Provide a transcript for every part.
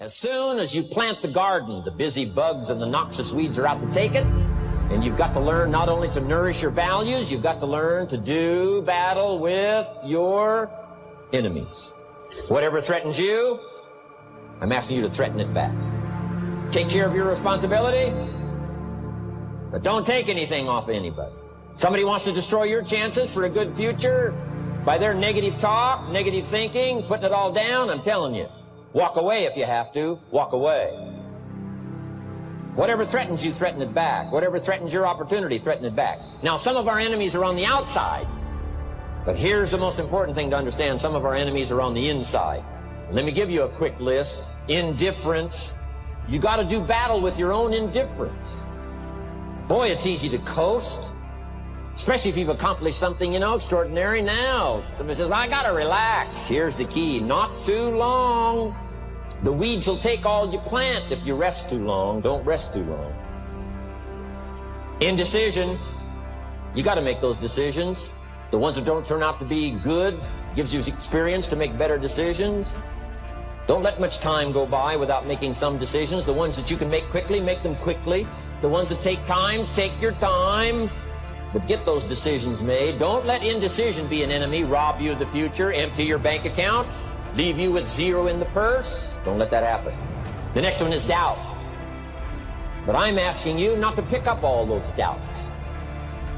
As soon as you plant the garden, the busy bugs and the noxious weeds are out to take it. And you've got to learn not only to nourish your values, you've got to learn to do battle with your enemies. Whatever threatens you, I'm asking you to threaten it back. Take care of your responsibility, but don't take anything off of anybody. Somebody wants to destroy your chances for a good future by their negative talk, negative thinking, putting it all down. I'm telling you, walk away if you have to. Walk away. Whatever threatens you, threaten it back. Whatever threatens your opportunity, threaten it back. Now, some of our enemies are on the outside, but here's the most important thing to understand. Some of our enemies are on the inside. Let me give you a quick list. Indifference. You got to do battle with your own indifference. Boy, it's easy to coast, especially if you've accomplished something, extraordinary. Now, somebody says, well, I got to relax. Here's the key. Not too long. The weeds will take all you plant if you rest too long. Don't rest too long. Indecision. You got to make those decisions. The ones that don't turn out to be good gives you experience to make better decisions. Don't let much time go by without making some decisions. The ones that you can make quickly, make them quickly. The ones that take time, take your time. But get those decisions made. Don't let indecision be an enemy, rob you of the future, empty your bank account, leave you with zero in the purse. Don't let that happen. The next one is doubt. But I'm asking you not to pick up all those doubts.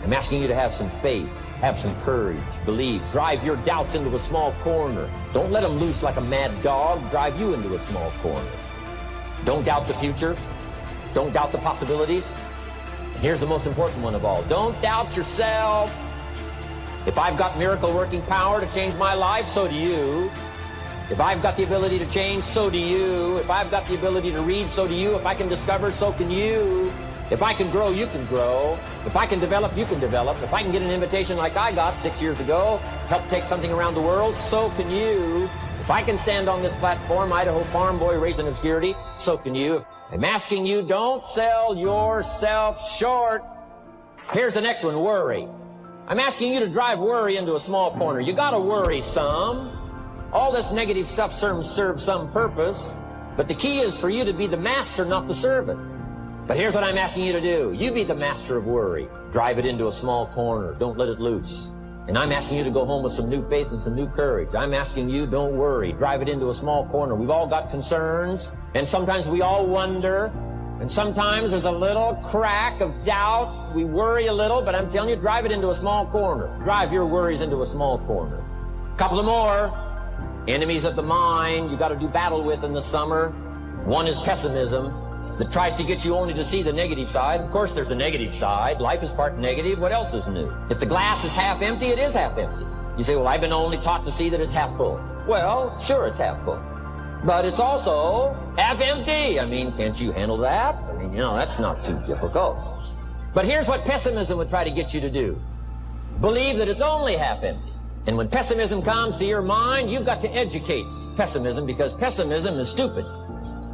I'm asking you to have some faith, have some courage, believe, drive your doubts into a small corner. Don't let them loose like a mad dog, drive you into a small corner. Don't doubt the future. Don't doubt the possibilities. And here's the most important one of all. Don't doubt yourself. If I've got miracle working power to change my life, so do you. If I've got the ability to change, so do you. If I've got the ability to read, so do you. If I can discover, so can you. If I can grow, you can grow. If I can develop, you can develop. If I can get an invitation like I got 6 years ago, help take something around the world, so can you. If I can stand on this platform, Idaho farm boy raised in obscurity, so can you. I'm asking you, don't sell yourself short. Here's the next one, worry. I'm asking you to drive worry into a small corner. You got to worry some. All this negative stuff serves some purpose, but the key is for you to be the master, not the servant. But here's what I'm asking you to do. You be the master of worry. Drive it into a small corner. Don't let it loose. And I'm asking you to go home with some new faith and some new courage. I'm asking you, don't worry. Drive it into a small corner. We've all got concerns, and sometimes we all wonder, and sometimes there's a little crack of doubt. We worry a little, but I'm telling you, drive it into a small corner. Drive your worries into a small corner. Couple of more. Enemies of the mind you got to do battle with in the summer. One is pessimism, that tries to get you only to see the negative side. Of course, there's the negative side. Life is part negative. What else is new? If the glass is half empty, it is half empty. You say, well, I've been only taught to see that it's half full. Well, sure, it's half full. But it's also half empty. I mean, can't you handle that? I mean, that's not too difficult. But here's what pessimism would try to get you to do. Believe that it's only half empty. And when pessimism comes to your mind, you've got to educate pessimism, because pessimism is stupid.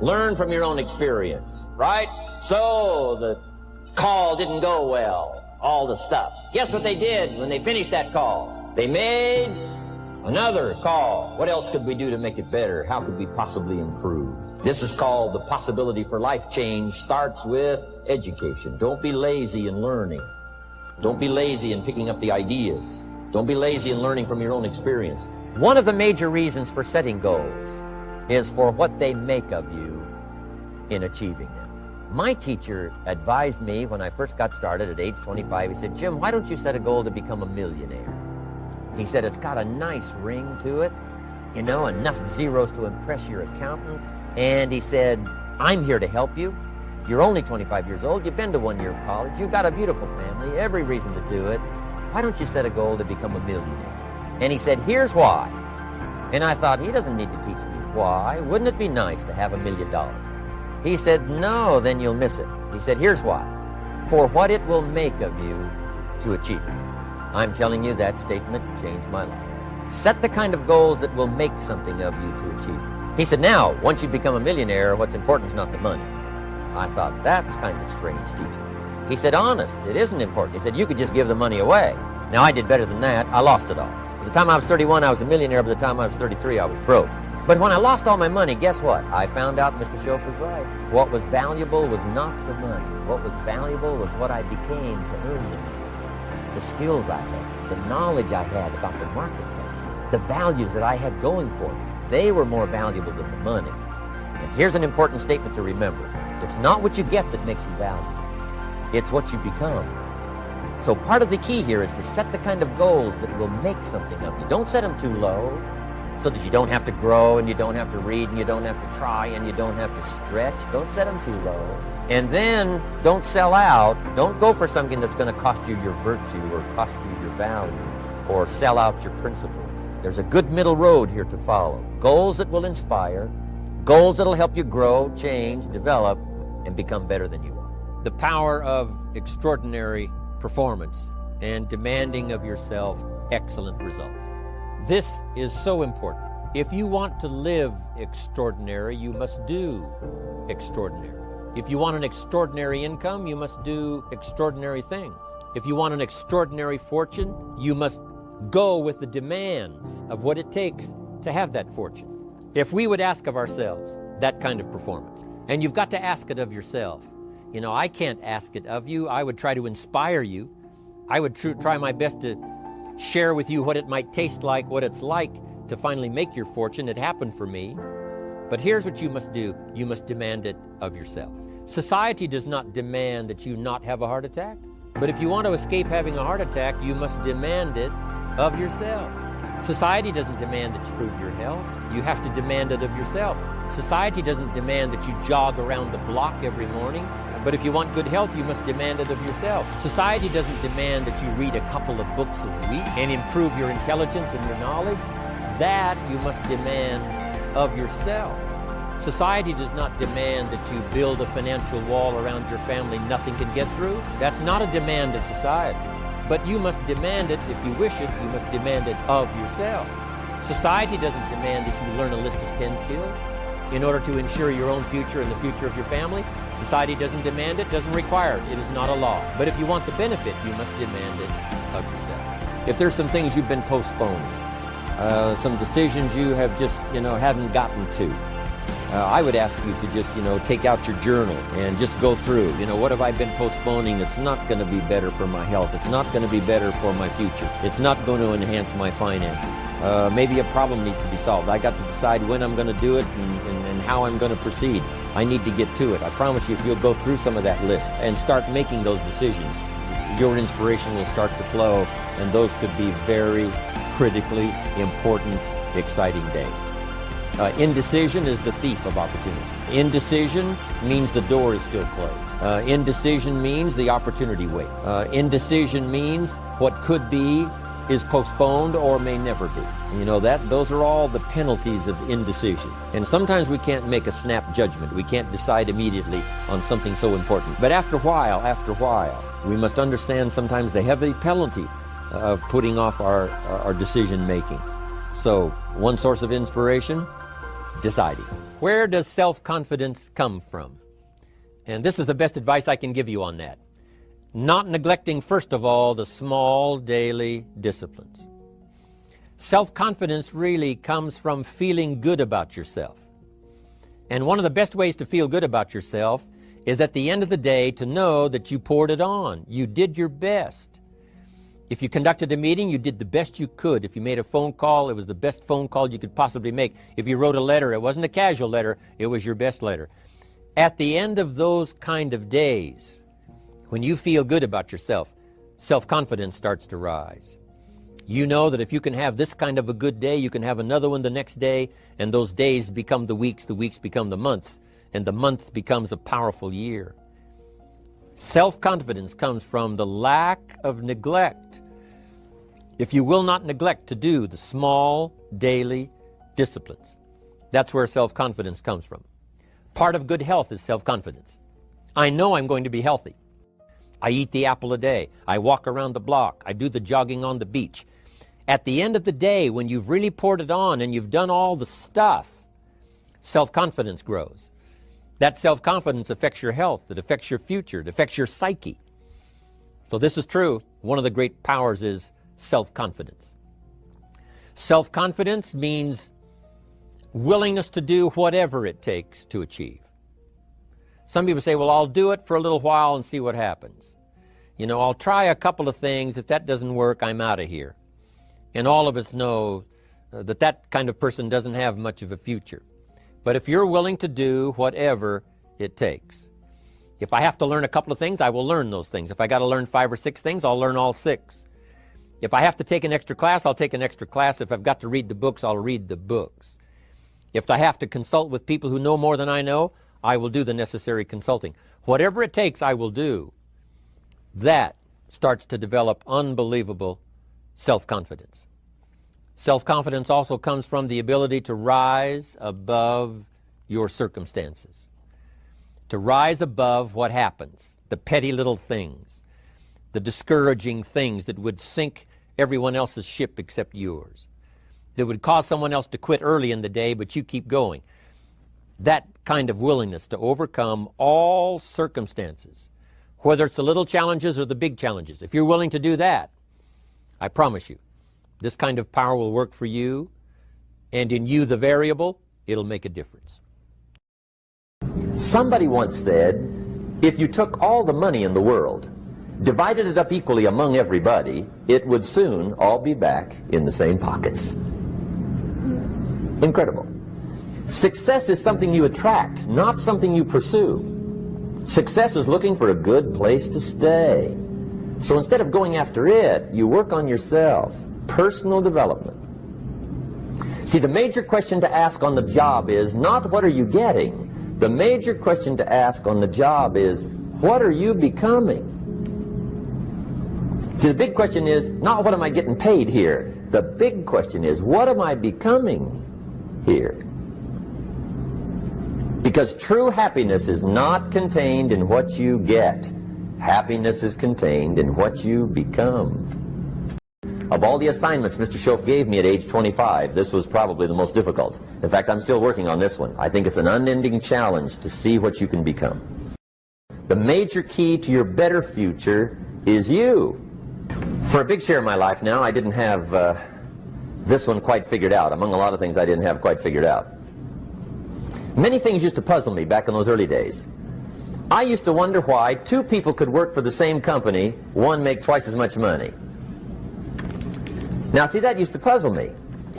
Learn from your own experience, right? So the call didn't go well, all the stuff. Guess what they did when they finished that call? They made another call. What else could we do to make it better? How could we possibly improve? This is called the possibility for life change. Starts with education. Don't be lazy in learning. Don't be lazy in picking up the ideas. Don't be lazy in learning from your own experience. One of the major reasons for setting goals is for what they make of you in achieving them. My teacher advised me when I first got started at age 25, he said, Jim, why don't you set a goal to become a millionaire? He said, it's got a nice ring to it, enough zeros to impress your accountant. And he said, I'm here to help you. You're only 25 years old. You've been to 1 year of college. You've got a beautiful family, every reason to do it. Why don't you set a goal to become a millionaire? And he said, here's why. And I thought, he doesn't need to teach me why. Wouldn't it be nice to have $1 million? He said, no, then you'll miss it. He said, here's why. For what it will make of you to achieve it. I'm telling you, that statement changed my life. Set the kind of goals that will make something of you to achieve it. He said, now, once you become a millionaire, what's important is not the money. I thought, that's kind of strange teaching. He said, honest, it isn't important. He said, you could just give the money away. Now, I did better than that. I lost it all. By the time I was 31, I was a millionaire. By the time I was 33, I was broke. But when I lost all my money, guess what? I found out Mr. Schoaf was right. What was valuable was not the money. What was valuable was what I became to earn the money. The skills I had, the knowledge I had about the marketplace, the values that I had going for me. They were more valuable than the money. And here's an important statement to remember. It's not what you get that makes you valuable. It's what you become. So part of the key here is to set the kind of goals that will make something of you. Don't set them too low so that you don't have to grow and you don't have to read and you don't have to try and you don't have to stretch. Don't set them too low. And then don't sell out. Don't go for something that's going to cost you your virtue or cost you your values or sell out your principles. There's a good middle road here to follow. Goals that will inspire, goals that will help you grow, change, develop, and become better than you are. The power of extraordinary performance and demanding of yourself excellent results. This is so important. If you want to live extraordinary, you must do extraordinary. If you want an extraordinary income, you must do extraordinary things. If you want an extraordinary fortune, you must go with the demands of what it takes to have that fortune. If we would ask of ourselves that kind of performance, and you've got to ask it of yourself. You know, I can't ask it of you. I would try to inspire you. I would try my best to share with you what it might taste like, what it's like to finally make your fortune. It happened for me. But here's what you must do. You must demand it of yourself. Society does not demand that you not have a heart attack. But if you want to escape having a heart attack, you must demand it of yourself. Society doesn't demand that you prove your health. You have to demand it of yourself. Society doesn't demand that you jog around the block every morning. But if you want good health, you must demand it of yourself. Society doesn't demand that you read a couple of books a week and improve your intelligence and your knowledge. That you must demand of yourself. Society does not demand that you build a financial wall around your family nothing can get through. That's not a demand of society. But you must demand it if you wish it. You must demand it of yourself. Society doesn't demand that you learn a list of 10 skills in order to ensure your own future and the future of your family. Society doesn't demand it, doesn't require it. It is not a law. But if you want the benefit, you must demand it of yourself. If there's some things you've been postponing, some decisions you have just, haven't gotten to, I would ask you to just, take out your journal and just go through, what have I been postponing? It's not going to be better for my health. It's not going to be better for my future. It's not going to enhance my finances. Maybe a problem needs to be solved. I got to decide when I'm going to do it and how I'm going to proceed. I need to get to it. I promise you, if you'll go through some of that list and start making those decisions, your inspiration will start to flow, and those could be very critically important, exciting days. Indecision is the thief of opportunity. Indecision means the door is still closed. Indecision means the opportunity waits. Indecision means what could be is postponed or may never be. Those are all the penalties of indecision. And sometimes we can't make a snap judgment. We can't decide immediately on something so important. But after a while, we must understand sometimes the heavy penalty of putting off our decision making. So, one source of inspiration, deciding. Where does self-confidence come from? And this is the best advice I can give you on that. Not neglecting, first of all, the small daily disciplines. Self-confidence really comes from feeling good about yourself. And one of the best ways to feel good about yourself is at the end of the day to know that you poured it on. You did your best. If you conducted a meeting, you did the best you could. If you made a phone call, it was the best phone call you could possibly make. If you wrote a letter, it wasn't a casual letter, it was your best letter. At the end of those kind of days, when you feel good about yourself, self-confidence starts to rise. You know that if you can have this kind of a good day, you can have another one the next day, and those days become the weeks become the months, and the month becomes a powerful year. Self-confidence comes from the lack of neglect. If you will not neglect to do the small daily disciplines, that's where self-confidence comes from. Part of good health is self-confidence. I know I'm going to be healthy. I eat the apple a day. I walk around the block. I do the jogging on the beach. At the end of the day, when you've really poured it on and you've done all the stuff, self-confidence grows. That self-confidence affects your health. It affects your future. It affects your psyche. So this is true. One of the great powers is self-confidence. Self-confidence means willingness to do whatever it takes to achieve. Some people say, well, I'll do it for a little while and see what happens. You know, I'll try a couple of things. If that doesn't work, I'm out of here. And all of us know that that kind of person doesn't have much of a future. But if you're willing to do whatever it takes, if I have to learn a couple of things, I will learn those things. If I got to learn 5 or 6 things, I'll learn all 6. If I have to take an extra class, I'll take an extra class. If I've got to read the books, I'll read the books. If I have to consult with people who know more than I know, I will do the necessary consulting. Whatever it takes, I will do. That starts to develop unbelievable self-confidence. Self-confidence also comes from the ability to rise above your circumstances, to rise above what happens, the petty little things, the discouraging things that would sink everyone else's ship except yours, that would cause someone else to quit early in the day, but you keep going. That kind of willingness to overcome all circumstances, whether it's the little challenges or the big challenges. If you're willing to do that, I promise you, this kind of power will work for you, and in you, the variable, it'll make a difference. Somebody once said, if you took all the money in the world, divided it up equally among everybody, it would soon all be back in the same pockets. Incredible. Success is something you attract, not something you pursue. Success is looking for a good place to stay. So instead of going after it, you work on yourself. Personal development. See, the major question to ask on the job is not what are you getting. The major question to ask on the job is what are you becoming? See, the big question is not what am I getting paid here. The big question is what am I becoming here? Because true happiness is not contained in what you get. Happiness is contained in what you become. Of all the assignments Mr. Schoaf gave me at age 25, this was probably the most difficult. In fact, I'm still working on this one. I think it's an unending challenge to see what you can become. The major key to your better future is you. For a big share of my life now, I didn't have this one quite figured out. Among a lot of things I didn't have quite figured out. Many things used to puzzle me back in those early days. I used to wonder why 2 people could work for the same company, one make twice as much money. Now see, that used to puzzle me.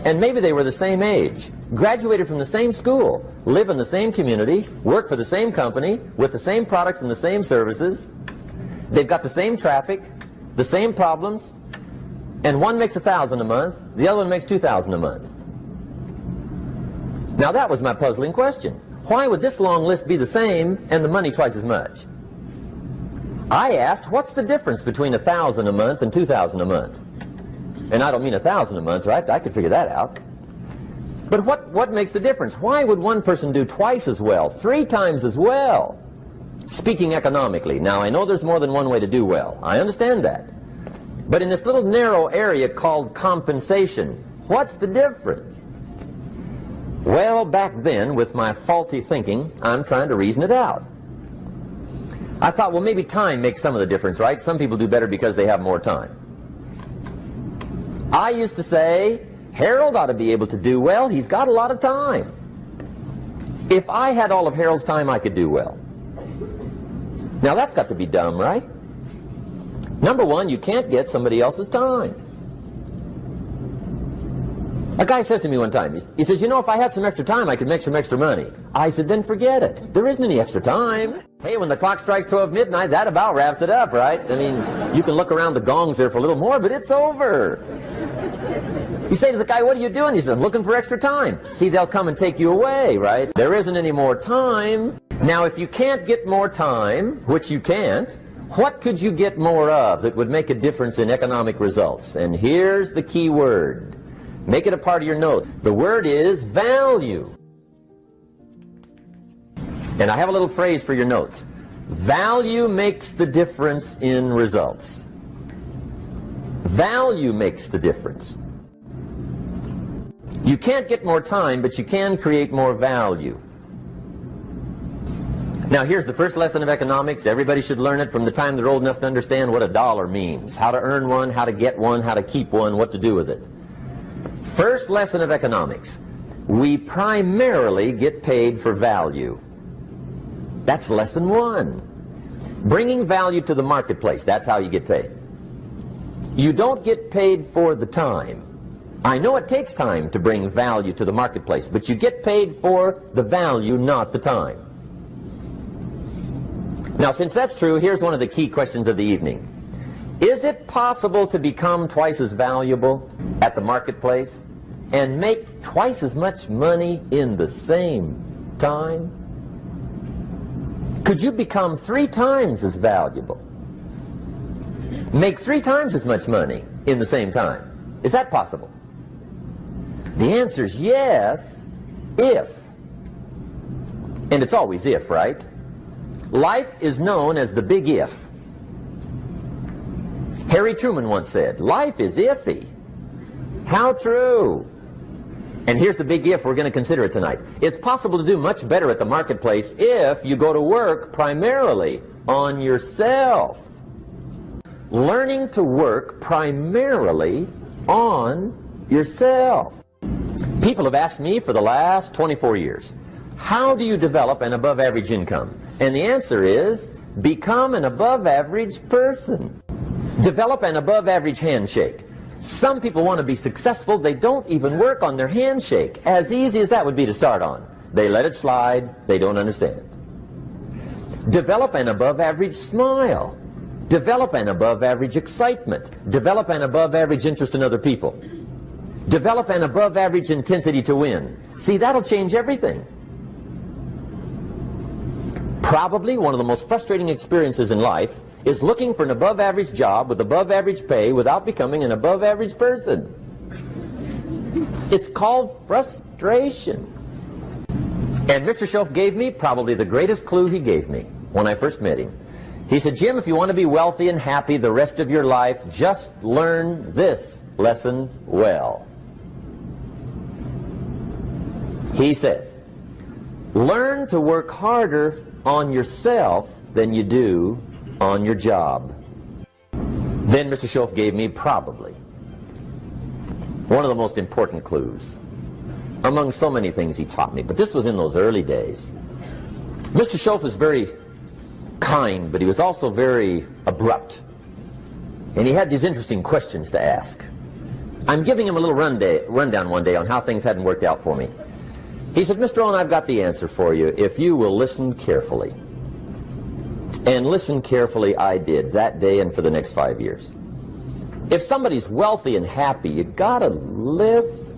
And maybe they were the same age, graduated from the same school, live in the same community, work for the same company, with the same products and the same services. They've got the same traffic, the same problems, and one makes $1,000 a month, the other one makes $2,000 a month. Now that was my puzzling question. Why would this long list be the same and the money twice as much? I asked, what's the difference between $1,000 a month and $2,000 a month? And I don't mean $1,000 a month, right? I could figure that out. But what makes the difference? Why would one person do twice as well, 3 times as well? Speaking economically. Now, I know there's more than one way to do well. I understand that. But in this little narrow area called compensation, what's the difference? Well, back then, with my faulty thinking, I'm trying to reason it out. I thought, well, maybe time makes some of the difference, right? Some people do better because they have more time. I used to say, Harold ought to be able to do well. He's got a lot of time. If I had all of Harold's time, I could do well. Now, that's got to be dumb, right? Number one, you can't get somebody else's time. A guy says to me one time, he says, you know, if I had some extra time, I could make some extra money. I said, then forget it. There isn't any extra time. Hey, when the clock strikes 12 midnight, that about wraps it up, right? I mean, you can look around the gongs there for a little more, but it's over. You say to the guy, what are you doing? He says, I'm looking for extra time. See, they'll come and take you away, right? There isn't any more time. Now, if you can't get more time, which you can't, what could you get more of that would make a difference in economic results? And here's the key word. Make it a part of your note. The word is value. And I have a little phrase for your notes. Value makes the difference in results. Value makes the difference. You can't get more time, but you can create more value. Now here's the first lesson of economics. Everybody should learn it from the time they're old enough to understand what a dollar means. How to earn one, how to get one, how to keep one, what to do with it. First lesson of economics. We primarily get paid for value. That's lesson one. Bringing value to the marketplace, that's how you get paid. You don't get paid for the time. I know it takes time to bring value to the marketplace, but you get paid for the value, not the time. Now, since that's true, here's one of the key questions of the evening. Is it possible to become twice as valuable at the marketplace and make twice as much money in the same time? Could you become 3 times as valuable? Make 3 times as much money in the same time? Is that possible? The answer is yes, if. And it's always if, right? Life is known as the big if. Harry Truman once said, life is iffy. How true. And here's the big if we're going to consider it tonight. It's possible to do much better at the marketplace if you go to work primarily on yourself. Learning to work primarily on yourself. People have asked me for the last 24 years, how do you develop an above-average income? And the answer is, become an above-average person. Develop an above-average handshake. Some people want to be successful, they don't even work on their handshake. As easy as that would be to start on. They let it slide, they don't understand. Develop an above-average smile. Develop an above-average excitement. Develop an above-average interest in other people. Develop an above-average intensity to win. See, that'll change everything. Probably one of the most frustrating experiences in life is looking for an above-average job with above-average pay without becoming an above-average person. It's called frustration. And Mr. Schoaf gave me probably the greatest clue he gave me when I first met him. He said, Jim, if you want to be wealthy and happy the rest of your life, just learn this lesson well. He said, learn to work harder on yourself than you do on your job. Then Mr. Schoaf gave me probably one of the most important clues among so many things he taught me, but this was in those early days. Mr. Schoaf was very kind, but he was also very abrupt, and he had these interesting questions to ask. I'm giving him a little rundown one day on how things hadn't worked out for me. He said, Mr. Rohn, I've got the answer for you if you will listen carefully. And listen carefully I did that day and for the next 5 years. If somebody's wealthy and happy, you gotta listen.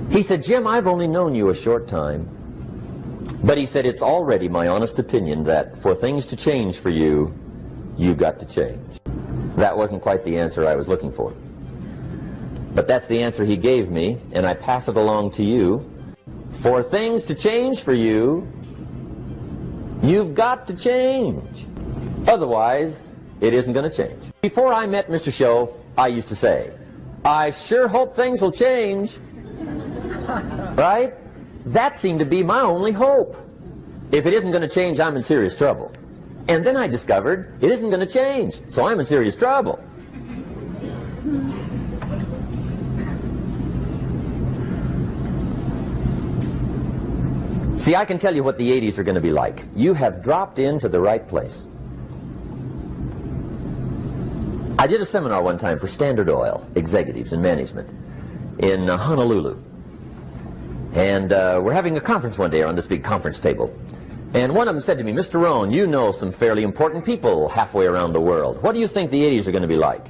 He said, Jim, I've only known you a short time, but he said, it's already my honest opinion that for things to change for you, you've got to change. That wasn't quite the answer I was looking for. But that's the answer he gave me, and I pass it along to you. For things to change for you, you've got to change. Otherwise, it isn't going to change. Before I met Mr. Schoaf, I used to say, I sure hope things will change. Right? That seemed to be my only hope. If it isn't going to change, I'm in serious trouble. And then I discovered it isn't going to change, so I'm in serious trouble. See, I can tell you what the 80s are going to be like. You have dropped into the right place. I did a seminar one time for Standard Oil executives and management in Honolulu. And we're having a conference one day on this big conference table. And one of them said to me, Mr. Rohn, you know some fairly important people halfway around the world. What do you think the 80s are going to be like?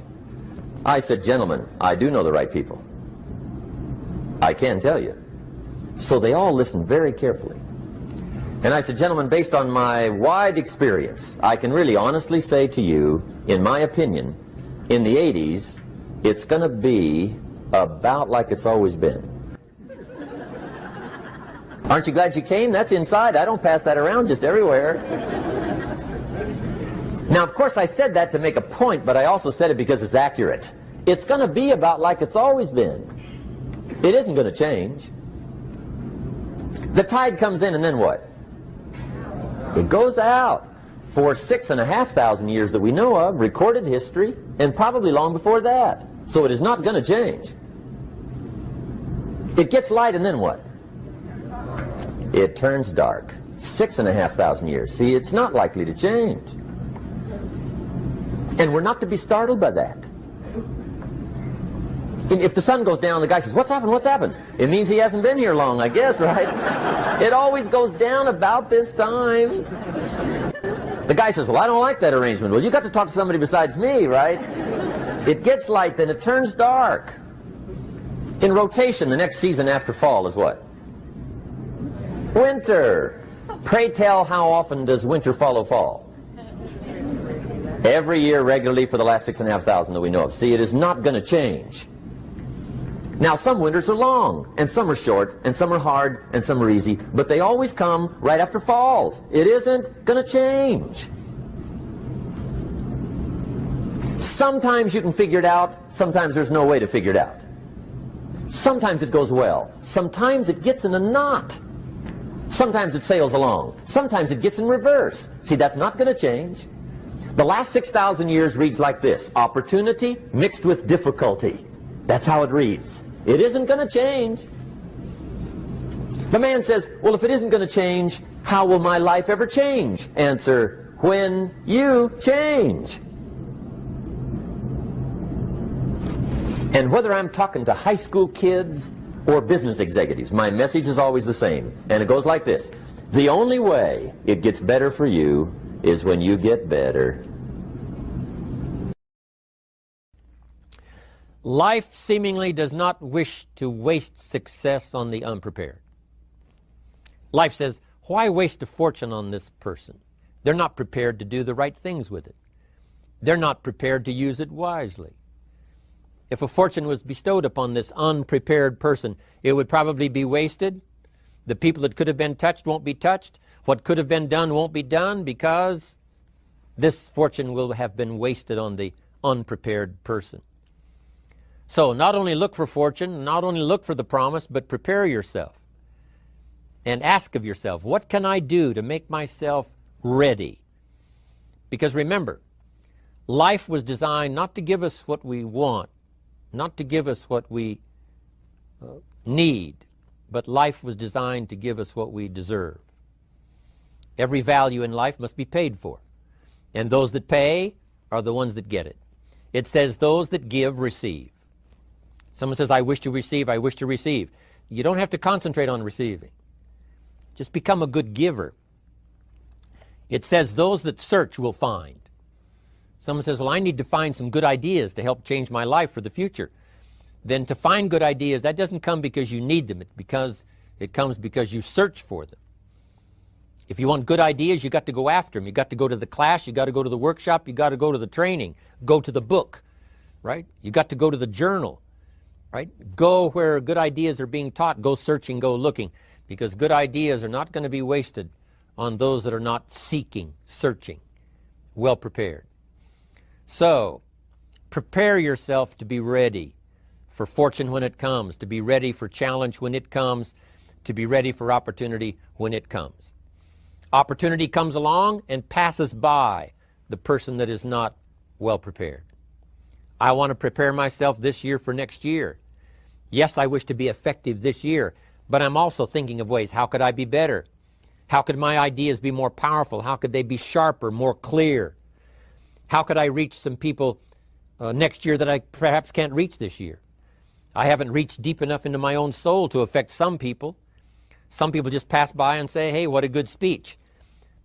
I said, gentlemen, I do know the right people. I can tell you. So they all listened very carefully. And I said, gentlemen, based on my wide experience, I can really honestly say to you, in my opinion, in the 80s, it's going to be about like it's always been. Aren't you glad you came? That's inside. I don't pass that around just everywhere. Now, of course, I said that to make a point, but I also said it because it's accurate. It's going to be about like it's always been. It isn't going to change. The tide comes in, and then what? It goes out. For 6,500 years that we know of, recorded history, and probably long before that. So it is not going to change. It gets light, and then what? It turns dark. 6,500 years. See, it's not likely to change. And we're not to be startled by that. If the sun goes down, the guy says, "What's happened? What's happened?" It means he hasn't been here long, I guess, right? It always goes down about this time. The guy says, "Well, I don't like that arrangement." Well, you got to talk to somebody besides me, right? It gets light, then it turns dark. In rotation, the next season after fall is what? Winter. Pray tell, how often does winter follow fall? Every year regularly for the last 6,500 that we know of. See, it is not going to change. Now, some winters are long, and some are short, and some are hard, and some are easy, but they always come right after falls. It isn't going to change. Sometimes you can figure it out, sometimes there's no way to figure it out. Sometimes it goes well, sometimes it gets in a knot. Sometimes it sails along, sometimes it gets in reverse. See, that's not going to change. The last 6,000 years reads like this: opportunity mixed with difficulty. That's how it reads. It isn't going to change. The man says, "Well, if it isn't going to change, how will my life ever change?" Answer: when you change. And whether I'm talking to high school kids or business executives, my message is always the same. And it goes like this: the only way it gets better for you is when you get better. Life seemingly does not wish to waste success on the unprepared. Life says, why waste a fortune on this person? They're not prepared to do the right things with it. They're not prepared to use it wisely. If a fortune was bestowed upon this unprepared person, it would probably be wasted. The people that could have been touched won't be touched. What could have been done won't be done, because this fortune will have been wasted on the unprepared person. So not only look for fortune, not only look for the promise, but prepare yourself and ask of yourself, what can I do to make myself ready? Because remember, life was designed not to give us what we want, not to give us what we need, but life was designed to give us what we deserve. Every value in life must be paid for, and those that pay are the ones that get it. It says those that give receive. Someone says, "I wish to receive, I wish to receive." You don't have to concentrate on receiving. Just become a good giver. It says those that search will find. Someone says, "Well, I need to find some good ideas to help change my life for the future." Then to find good ideas, that doesn't come because you need them. It comes because you search for them. If you want good ideas, you got to go after them. You got to go to the class, you got to go to the workshop, you got to go to the training, go to the book, right? You got to go to the journal, right? Go where good ideas are being taught. Go searching, go looking, because good ideas are not going to be wasted on those that are not seeking, searching, well prepared. So, prepare yourself to be ready for fortune when it comes, to be ready for challenge when it comes, to be ready for opportunity when it comes. Opportunity comes along and passes by the person that is not well prepared. I want to prepare myself this year for next year. Yes, I wish to be effective this year, but I'm also thinking of ways, how could I be better? How could my ideas be more powerful? How could they be sharper, more clear? How could I reach some people next year that I perhaps can't reach this year? I haven't reached deep enough into my own soul to affect some people. Some people just pass by and say, "Hey, what a good speech."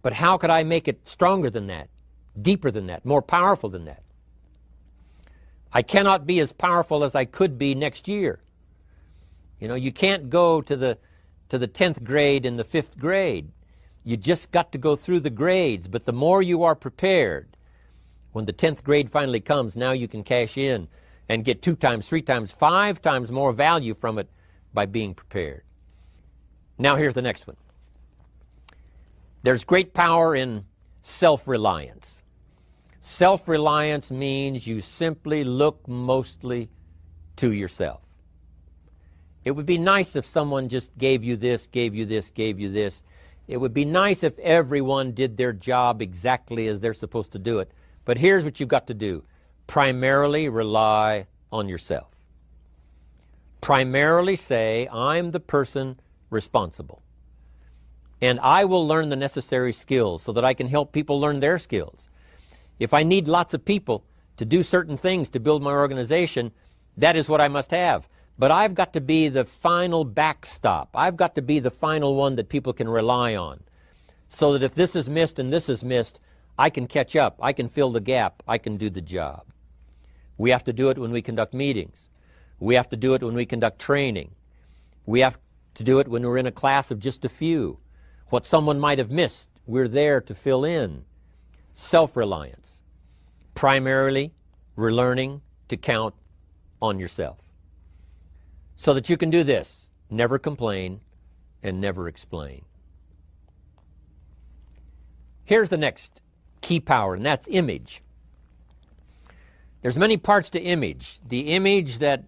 But how could I make it stronger than that, deeper than that, more powerful than that? I cannot be as powerful as I could be next year. You know, you can't go to the 10th grade in the 5th grade. You just got to go through the grades. But the more you are prepared, when the 10th grade finally comes, now you can cash in and get 2 times, 3 times, 5 times more value from it by being prepared. Now here's the next one. There's great power in self-reliance. Self-reliance means you simply look mostly to yourself. It would be nice if someone just gave you this, gave you this, gave you this. It would be nice if everyone did their job exactly as they're supposed to do it. But here's what you've got to do. Primarily rely on yourself. Primarily say, I'm the person responsible. And I will learn the necessary skills so that I can help people learn their skills. If I need lots of people to do certain things to build my organization, that is what I must have. But I've got to be the final backstop. I've got to be the final one that people can rely on. So that if this is missed and this is missed, I can catch up. I can fill the gap. I can do the job. We have to do it when we conduct meetings. We have to do it when we conduct training. We have to do it when we're in a class of just a few. What someone might have missed, we're there to fill in. Self-reliance. Primarily, we're learning to count on yourself. So that you can do this, never complain and never explain. Here's the next key power, and that's image. There's many parts to image. The image that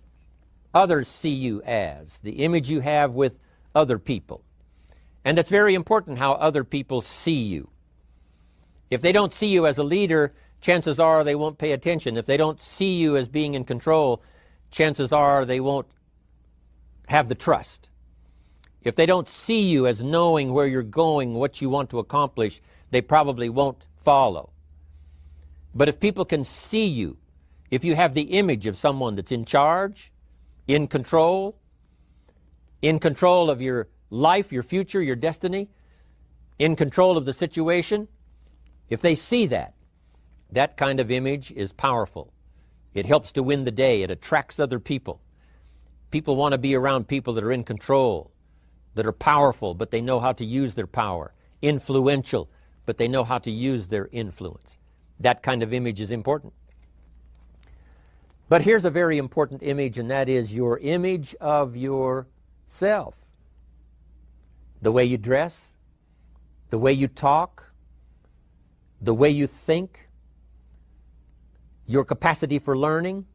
others see you as, the image you have with other people. And it's very important how other people see you. If they don't see you as a leader, chances are they won't pay attention. If they don't see you as being in control, chances are they won't have the trust. If they don't see you as knowing where you're going, what you want to accomplish, they probably won't follow. But if people can see you, if you have the image of someone that's in charge, in control of your life, your future, your destiny, in control of the situation, if they see that, that kind of image is powerful. It helps to win the day. It attracts other people. People want to be around people that are in control, that are powerful, but they know how to use their power, influential, but they know how to use their influence. That kind of image is important. But here's a very important image, and that is your image of yourself. The way you dress, the way you talk, the way you think, your capacity for learning,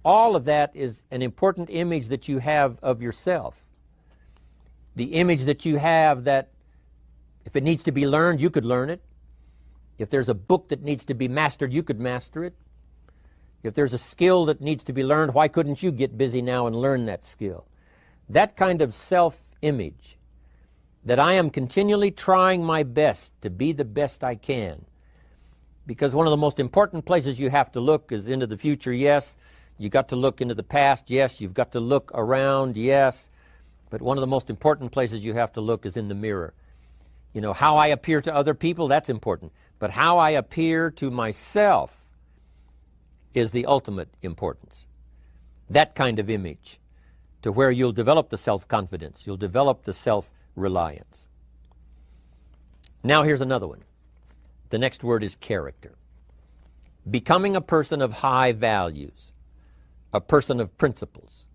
all of that is an important image that you have of yourself. The image that you have that if it needs to be learned, you could learn it. If there's a book that needs to be mastered, you could master it. If there's a skill that needs to be learned, why couldn't you get busy now and learn that skill? That kind of self-image, that I am continually trying my best to be the best I can. Because one of the most important places you have to look is into the future, yes. You got to look into the past, yes. You've got to look around, yes. But one of the most important places you have to look is in the mirror. You know, how I appear to other people, that's important. But how I appear to myself is the ultimate importance. That kind of image, to where you'll develop the self-confidence, you'll develop the self-reliance. Now here's another one. The next word is character. Becoming a person of high values, a person of principles,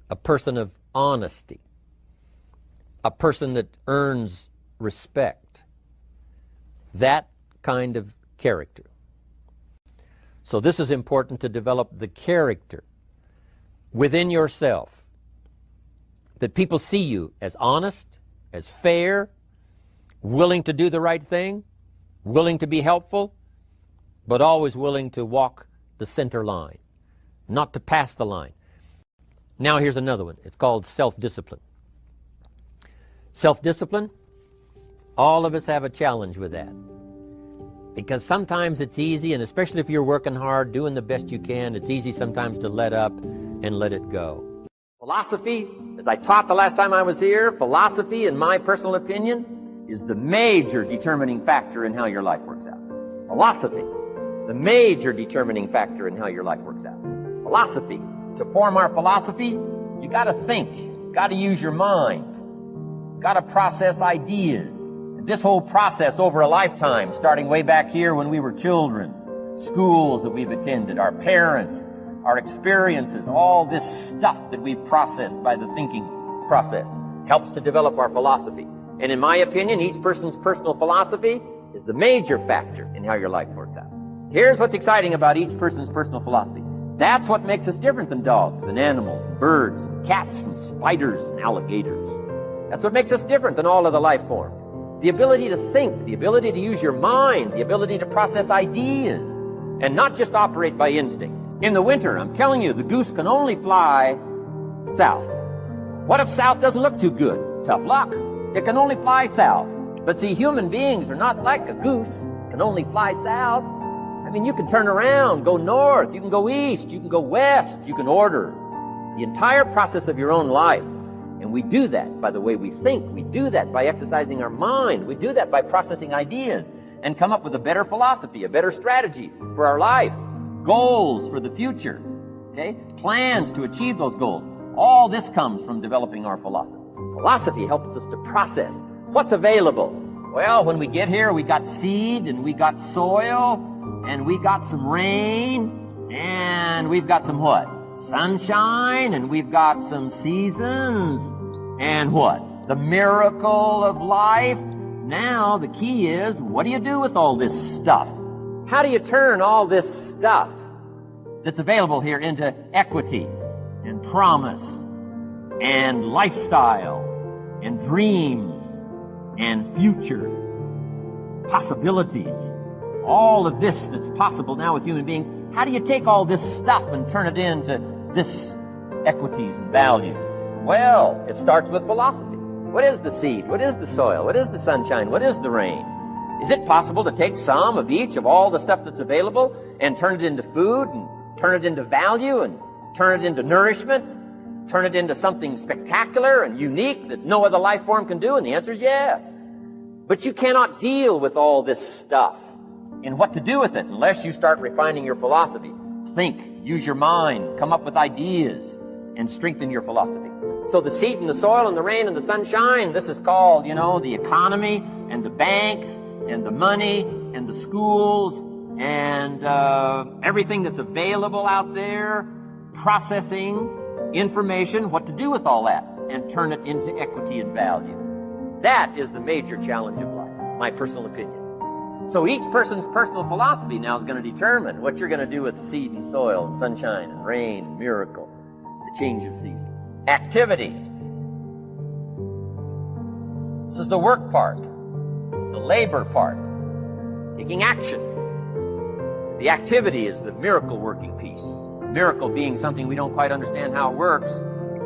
a person of honesty, a person that earns respect. That kind of character. So this is important to develop the character within yourself, that people see you as honest, as fair, willing to do the right thing, willing to be helpful, but always willing to walk the center line, not to pass the line. Now here's another one. It's called self-discipline. Self-discipline, all of us have a challenge with that. Because sometimes it's easy, and especially if you're working hard, doing the best you can, it's easy sometimes to let up and let it go. Philosophy, as I taught the last time I was here, philosophy, in my personal opinion, is the major determining factor in how your life works out. Philosophy, the major determining factor in how your life works out. Philosophy. To form our philosophy, you got to think, you got to use your mind, you got to process ideas. This whole process over a lifetime, starting way back here when we were children, schools that we've attended, our parents, our experiences, all this stuff that we've processed by the thinking process helps to develop our philosophy. And in my opinion, each person's personal philosophy is the major factor in how your life works out. Here's what's exciting about each person's personal philosophy. That's what makes us different than dogs and animals, and birds, and cats, and spiders, and alligators. That's what makes us different than all of the life forms. The ability to think, the ability to use your mind, the ability to process ideas, and not just operate by instinct. In the winter, I'm telling you, the goose can only fly south. What if south doesn't look too good? Tough luck. It can only fly south. But see, human beings are not like a goose. Can only fly south. I mean, you can turn around, go north, you can go east, you can go west, you can order the entire process of your own life. And we do that by the way we think. We do that by exercising our mind. We do that by processing ideas and come up with a better philosophy, a better strategy for our life, goals for the future, okay? Plans to achieve those goals. All this comes from developing our philosophy. Philosophy helps us to process what's available. Well, when we get here, we got seed, and we got soil, and we got some rain, and we've got some what? Sunshine, and we've got some seasons, and what? The miracle of life. Now, the key is, what do you do with all this stuff? How do you turn all this stuff that's available here into equity and promise and lifestyle and dreams and future possibilities? All of this that's possible now with human beings, how do you take all this stuff and turn it into this equities and values? Well, it starts with philosophy. What is the seed? What is the soil? What is the sunshine? What is the rain? Is it possible to take some of each of all the stuff that's available and turn it into food and turn it into value and turn it into nourishment, turn it into something spectacular and unique that no other life form can do? And the answer is yes. But you cannot deal with all this stuff and what to do with it unless you start refining your philosophy. Think, use your mind, come up with ideas, and strengthen your philosophy. So the seed and the soil and the rain and the sunshine, this is called, the economy and the banks and the money and the schools and everything that's available out there, processing information, what to do with all that, and turn it into equity and value. That is the major challenge of life, my personal opinion. So each person's personal philosophy now is going to determine what you're going to do with seed and soil and sunshine and rain and miracle, the change of season. Activity. This is the work part, the labor part, taking action. The activity is the miracle working piece. Miracle being something we don't quite understand how it works.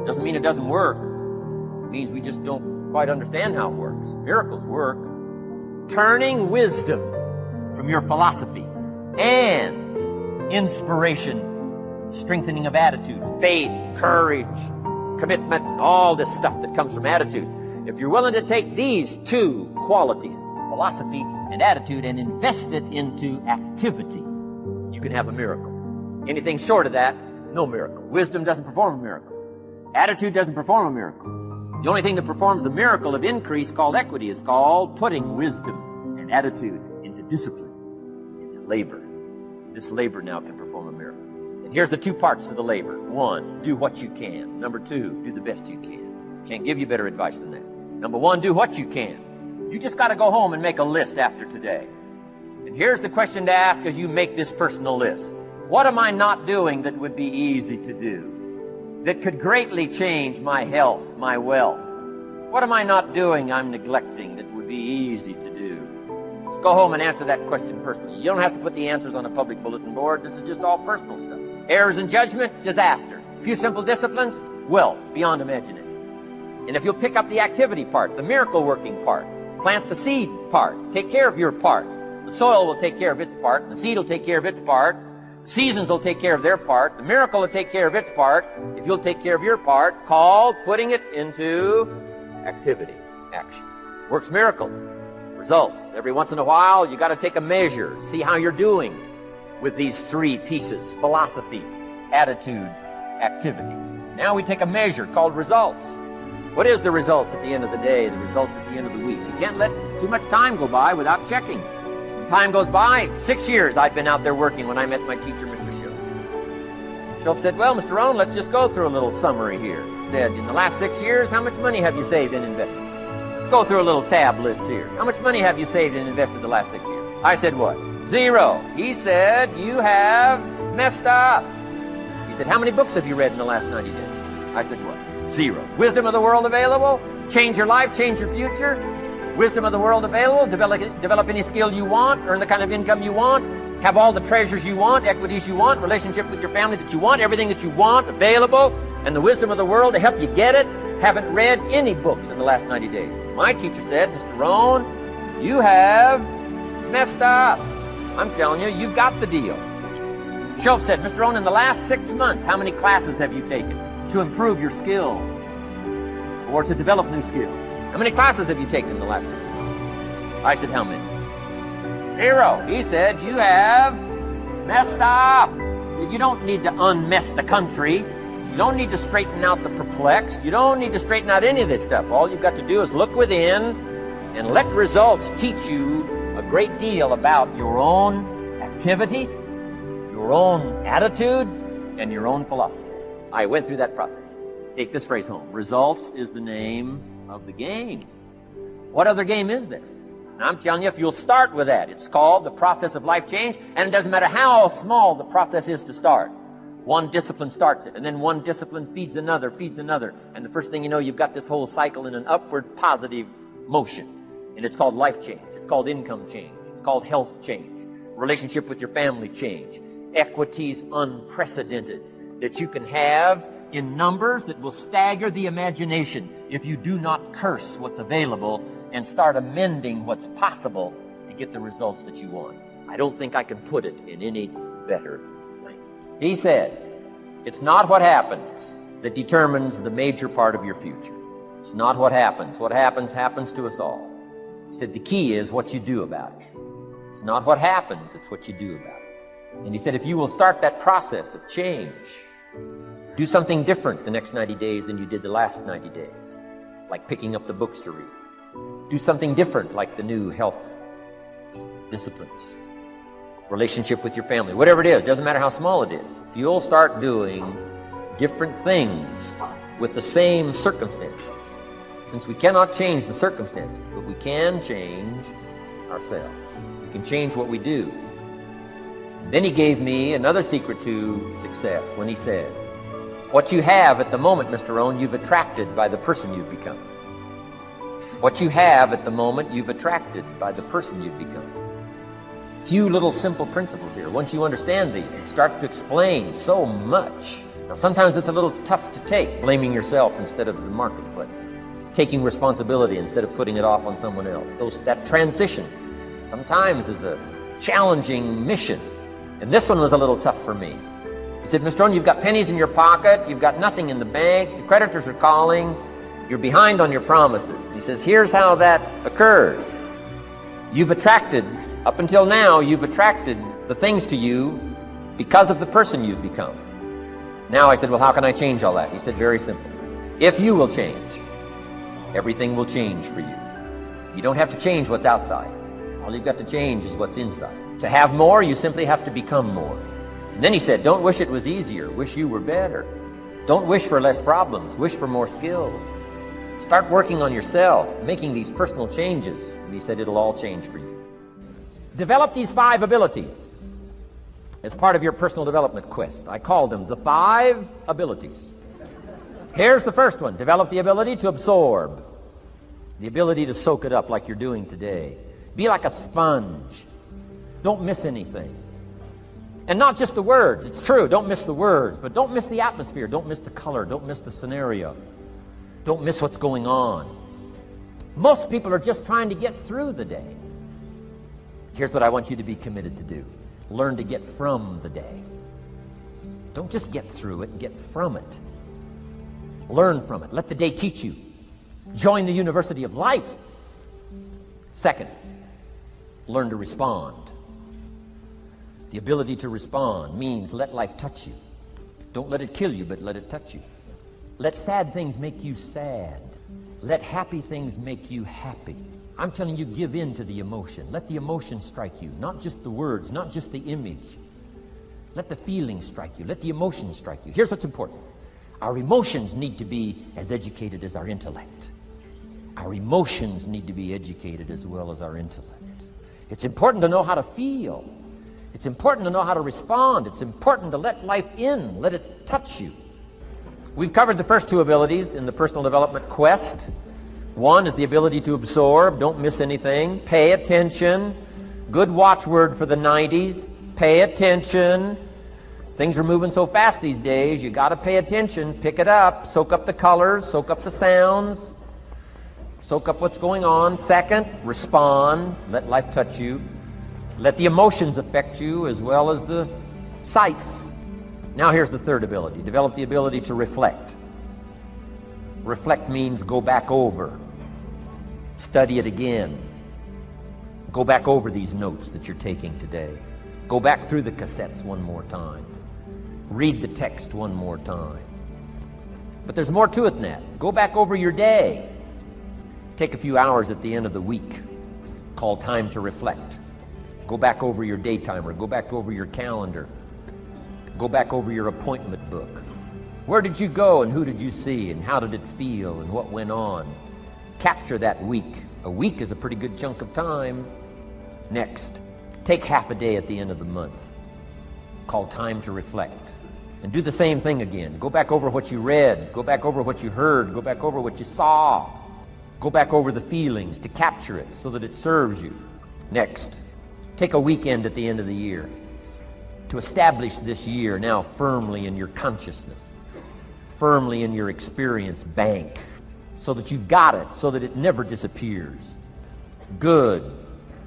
Doesn't mean it doesn't work. It means we just don't quite understand how it works. Miracles work. Turning wisdom from your philosophy and inspiration, strengthening of attitude, faith, courage, commitment, all this stuff that comes from attitude. If you're willing to take these two qualities, philosophy and attitude, and invest it into activity, you can have a miracle. Anything short of that, no miracle. Wisdom doesn't perform a miracle. Attitude doesn't perform a miracle. The only thing that performs a miracle of increase called equity is called putting wisdom and attitude into discipline, into labor. This labor now can perform a miracle. And here's the two parts to the labor. One, do what you can. Number two, do the best you can. Can't give you better advice than that. Number one, do what you can. You just got to go home and make a list after today. And here's the question to ask as you make this personal list. What am I not doing that would be easy to do, that could greatly change my health, my wealth? What am I not doing I'm neglecting that would be easy to do? Let's go home and answer that question personally. You don't have to put the answers on a public bulletin board. This is just all personal stuff. Errors in judgment, disaster. A few simple disciplines, wealth beyond imagination. And if you'll pick up the activity part, the miracle working part, plant the seed part, take care of your part. The soil will take care of its part. The seed will take care of its part. Seasons will take care of their part. The miracle will take care of its part. If you'll take care of your part, called putting it into activity, action. Works miracles, results. Every once in a while, you got to take a measure, see how you're doing with these three pieces: philosophy, attitude, activity. Now we take a measure called results. What is the results at the end of the day, the results at the end of the week? You can't let too much time go by without checking. Time goes by. 6 years I'd been out there working when I met my teacher, Mr. Shope. Shope said, well, Mr. Rohn, let's just go through a little summary here. He said, in the last 6 years, how much money have you saved and invested? Let's go through a little tab list here. How much money have you saved and invested the last 6 years? I said, what? 0. He said, you have messed up. He said, how many books have you read in the last 90 days? I said, what? 0. Wisdom of the world available? Change your life, change your future? Wisdom of the world available, develop any skill you want, earn the kind of income you want, have all the treasures you want, equities you want, relationship with your family that you want, everything that you want available, and the wisdom of the world to help you get it haven't read any books in the last 90 days. My teacher said, Mr. Rohn, you have messed up. I'm telling you, you've got the deal. Schultz said, Mr. Rohn, in the last 6 months, how many classes have you taken to improve your skills or to develop new skills? How many classes have you taken in the last 6 months? I said, how many? 0. He said, you have messed up. He said, you don't need to unmess the country. You don't need to straighten out the perplexed. You don't need to straighten out any of this stuff. All you've got to do is look within and let results teach you a great deal about your own activity, your own attitude, and your own philosophy. I went through that process. Take this phrase home. Results is the name of the game. What other game is there? And I'm telling you, if you'll start with that, it's called the process of life change, and it doesn't matter how small the process is to start. One discipline starts it, and then one discipline feeds another, and the first thing you know, you've got this whole cycle in an upward positive motion. And it's called life change. It's called income change. It's called health change. Relationship with your family change. Equities unprecedented that you can have in numbers that will stagger the imagination if you do not curse what's available and start amending what's possible to get the results that you want. I don't think I can put it in any better way. He said, it's not what happens that determines the major part of your future. It's not what happens. What happens to us all. He said, the key is what you do about it. It's not what happens, it's what you do about it. And he said, if you will start that process of change, do something different the next 90 days than you did the last 90 days, like picking up the books to read. Do something different, like the new health disciplines, relationship with your family, whatever it is, doesn't matter how small it is. If you'll start doing different things with the same circumstances, since we cannot change the circumstances, but we can change ourselves. We can change what we do. Then he gave me another secret to success when he said, what you have at the moment, Mr. Rohn, you've attracted by the person you've become. What you have at the moment, you've attracted by the person you've become. Few little simple principles here. Once you understand these, it starts to explain so much. Now, sometimes it's a little tough to take, blaming yourself instead of the marketplace, taking responsibility instead of putting it off on someone else. That transition sometimes is a challenging mission. And this one was a little tough for me. He said, Mr. Rohn, you've got pennies in your pocket, you've got nothing in the bank, the creditors are calling, you're behind on your promises. He says, here's how that occurs. You've attracted, up until now, you've attracted the things to you because of the person you've become. Now I said, well, how can I change all that? He said, very simple. If you will change, everything will change for you. You don't have to change what's outside. All you've got to change is what's inside. To have more, you simply have to become more. And then he said, don't wish it was easier. Wish you were better. Don't wish for less problems. Wish for more skills. Start working on yourself, making these personal changes. And he said, it'll all change for you. Develop these 5 abilities as part of your personal development quest. I call them the 5 abilities. Here's the first one. Develop the ability to absorb. The ability to soak it up like you're doing today. Be like a sponge. Don't miss anything. And not just the words. It's true, don't miss the words, but don't miss the atmosphere. Don't miss the color. Don't miss the scenario. Don't miss what's going on. Most people are just trying to get through the day. Here's what I want you to be committed to do. Learn to get from the day. Don't just get through it, get from it. Learn from it. Let the day teach you. Join the University of Life. Second, learn to respond. The ability to respond means let life touch you. Don't let it kill you, but let it touch you. Let sad things make you sad. Let happy things make you happy. I'm telling you, give in to the emotion. Let the emotion strike you, not just the words, not just the image. Let the feeling strike you. Let the emotion strike you. Here's what's important. Our emotions need to be as educated as our intellect. Our emotions need to be educated as well as our intellect. It's important to know how to feel. It's important to know how to respond. It's important to let life in, let it touch you. We've covered the first 2 abilities in the personal development quest. One is the ability to absorb, don't miss anything, pay attention. Good watchword for the 90s, pay attention. Things are moving so fast these days, you got to pay attention, pick it up, soak up the colors, soak up the sounds, soak up what's going on. Second, respond. Let life touch you. Let the emotions affect you as well as the sights. Now here's the third ability. Develop the ability to reflect. Reflect means go back over. Study it again. Go back over these notes that you're taking today. Go back through the cassettes one more time. Read the text one more time. But there's more to it than that. Go back over your day. Take a few hours at the end of the week. Call time to reflect. Go back over your day timer. Go back over your calendar. Go back over your appointment book. Where did you go and who did you see and how did it feel and what went on? Capture that week. A week is a pretty good chunk of time. Next, take half a day at the end of the month. Call time to reflect. And do the same thing again. Go back over what you read. Go back over what you heard. Go back over what you saw. Go back over the feelings to capture it so that it serves you. Next, take a weekend at the end of the year to establish this year now firmly in your consciousness, firmly in your experience bank, so that you've got it, so that it never disappears. Good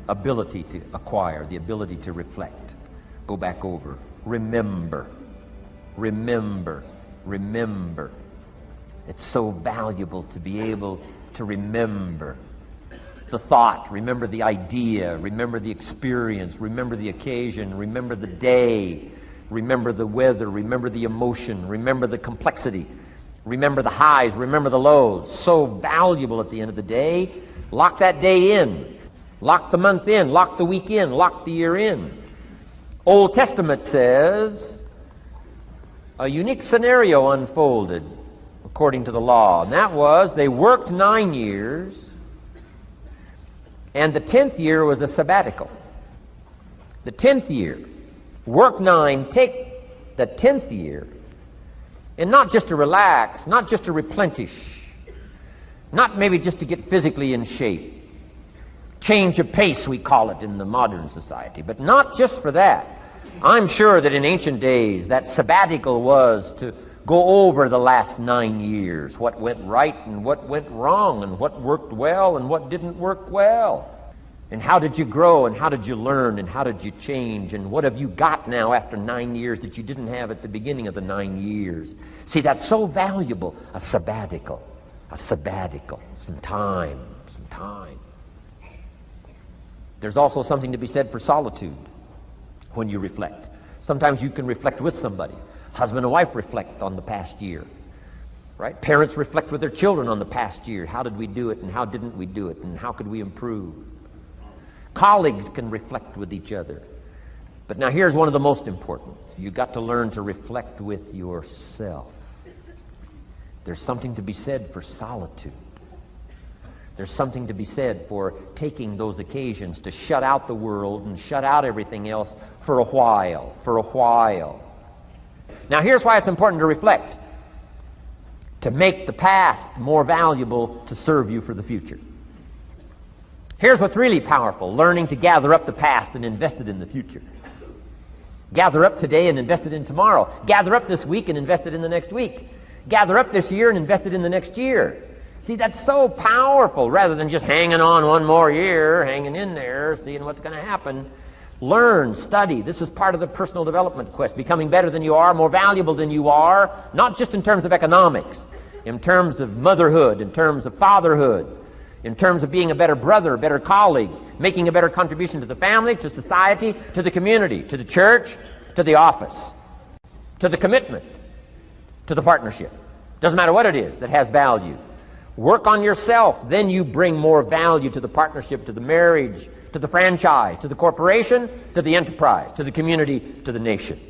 ability to acquire, the ability to reflect. Go back over. Remember. Remember. Remember. It's so valuable to be able to remember the thought, remember the idea, remember the experience, remember the occasion, remember the day, remember the weather, remember the emotion, remember the complexity, remember the highs, remember the lows. So valuable at the end of the day. Lock that day in. Lock the month in. Lock the week in. Lock the year in. Old Testament says a unique scenario unfolded according to the law, and that was they worked 9 years, and the 10th year was a sabbatical. The 10th year, work 9, take the 10th year, and not just to relax, not just to replenish, not maybe just to get physically in shape. Change of pace, we call it in the modern society, but not just for that. I'm sure that in ancient days, that sabbatical was to go over the last 9 years, what went right and what went wrong, and what worked well and what didn't work well. And how did you grow, and how did you learn, and how did you change, and what have you got now after 9 years that you didn't have at the beginning of the 9 years? See, that's so valuable, a sabbatical, some time. There's also something to be said for solitude when you reflect. Sometimes you can reflect with somebody. Husband and wife reflect on the past year, right? Parents reflect with their children on the past year. How did we do it, and how didn't we do it, and how could we improve? Colleagues can reflect with each other. But now here's one of the most important. You've got to learn to reflect with yourself. There's something to be said for solitude. There's something to be said for taking those occasions to shut out the world and shut out everything else for a while. Now here's why it's important to reflect. To make the past more valuable to serve you for the future. Here's what's really powerful, learning to gather up the past and invest it in the future. Gather up today and invest it in tomorrow. Gather up this week and invest it in the next week. Gather up this year and invest it in the next year. See, that's so powerful, rather than just hanging on one more year, hanging in there, seeing what's going to happen. Learn, study. This is part of the personal development quest, becoming better than you are, more valuable than you are, not just in terms of economics, in terms of motherhood, in terms of fatherhood, in terms of being a better brother, a better colleague, making a better contribution to the family, to society, to the community, to the church, to the office, to the commitment, to the partnership. Doesn't matter what it is that has value. Work on yourself, then you bring more value to the partnership, to the marriage, to the franchise, to the corporation, to the enterprise, to the community, to the nation.